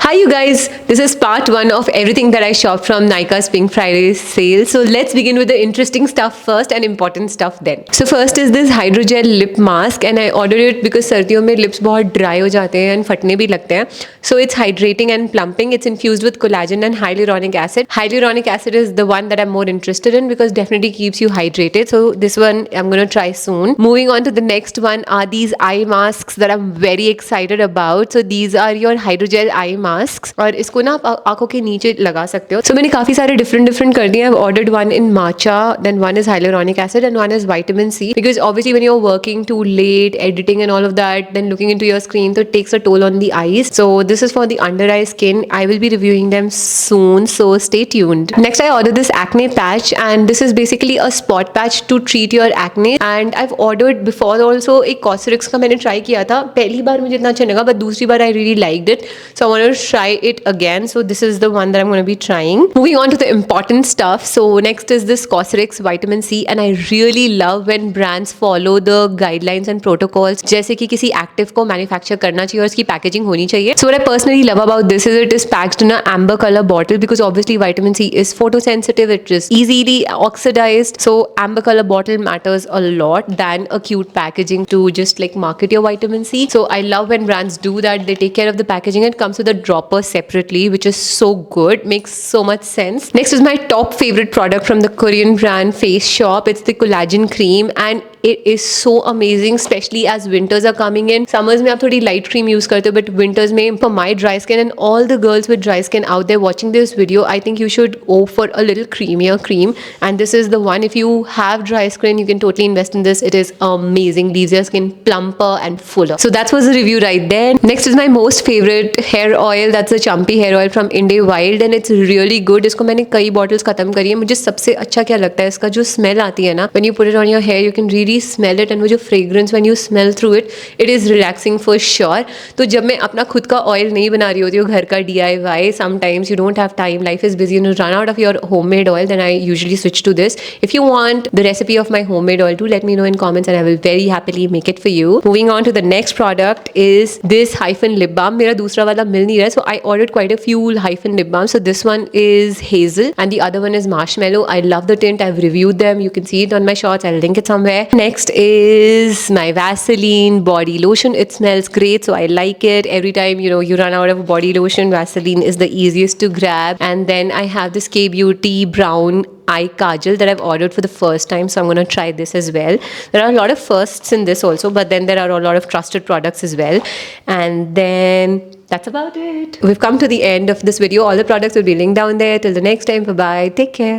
Hi you guys, this is part 1 of everything that I shop from Nykaa's Pink Friday sale. So let's begin with the interesting stuff first and important stuff then. So first is this hydrogel lip mask and I ordered it because सर्दियों में lips बहुत dry हो जाते हैं and फटने भी लगते हैं. So it's hydrating and plumping. It's infused with collagen and hyaluronic acid. Hyaluronic acid is the one that I'm more interested in because definitely keeps you hydrated. So this one I'm going to try soon. Moving on to the next one are these eye masks that I'm very excited about. So these are your hydrogel eye masks. और इसको ना आप आंखों के नीचे लगा सकते हो. So मैंने काफी सारे different कर दिए. I've ordered one in matcha, then one is hyaluronic acid and one is vitamin C because obviously when you're working too late, editing and all of that, then looking into your screen, so it takes a toll on the eyes. So this is for the under eye skin. I will be reviewing them soon, so stay tuned. Next I ordered this acne patch and this is basically a spot patch to treat your acne and I've ordered before also. एक Cosrx का मैंने try किया था. पहली बार मुझे इतना अच्छा लगा but दूसरी बार I really liked it. So I want to try it again. So this is the one that I'm going to be trying. Moving on to the important stuff. So next is this Cosrx vitamin C and I really love when brands follow the guidelines and protocols. जैसे कि किसी active को manufacture करना चाहिए और इसकी packaging होनी चाहिए. So what I personally love about this is it is packed in an amber color bottle because obviously vitamin C is photosensitive. It is easily oxidized. So amber color bottle matters a lot than a cute packaging to just like market your vitamin C. So I love when brands do that. They take care of the packaging. It comes with a dropper separately, which is so good. Makes so much sense. Next is my top favorite product from the Korean brand Face Shop. It's the collagen cream and it is so amazing, especially as winters are coming in. Summers में आप थोड़ी light cream use करते हो, but winters में for my dry skin and all the girls with dry skin out there watching this video, I think you should go for a little creamier cream. And this is the one. If you have dry skin, you can totally invest in this. It is amazing. Leaves your skin plumper and fuller. So that was the review right there. Next is my most favorite hair oil. That's the Chumpy hair oil from Indie Wild and it's really good. इसको मैंने कई bottles खत्म करी है. मुझे सबसे अच्छा क्या लगता है इसका जो smell आती है ना, when you put it on your hair, you can really smell it and वो जो fragrance when you smell through it, it is relaxing for sure. तो जब मैं अपना खुद का oil नहीं बना रही होती हूँ घर का DIY, sometimes you don't have time, life is busy and you run out of your homemade oil, then I usually switch to this. If you want the recipe of my homemade oil too, let me know in comments and I will very happily make it for you. Moving on to the next product is this Hyphen lip balm. मेरा दूसरा वाला मिल नहीं रहा है, so I ordered quite a few Hyphen lip balms. So this one is hazel and the other one is marshmallow. I love the tint. I've reviewed them. You can see it on my shorts. I'll link it somewhere. Next is my Vaseline body lotion. It smells great, so I like it. Every time you run out of body lotion, Vaseline is the easiest to grab. And then I have this K-Beauty brown eye kajal that I've ordered for the first time, so I'm going to try this as well. There are a lot of firsts in this also, but then there are a lot of trusted products as well. And then that's about it. We've come to the end of this video. All the products will be linked down there. Till the next time, bye bye, take care.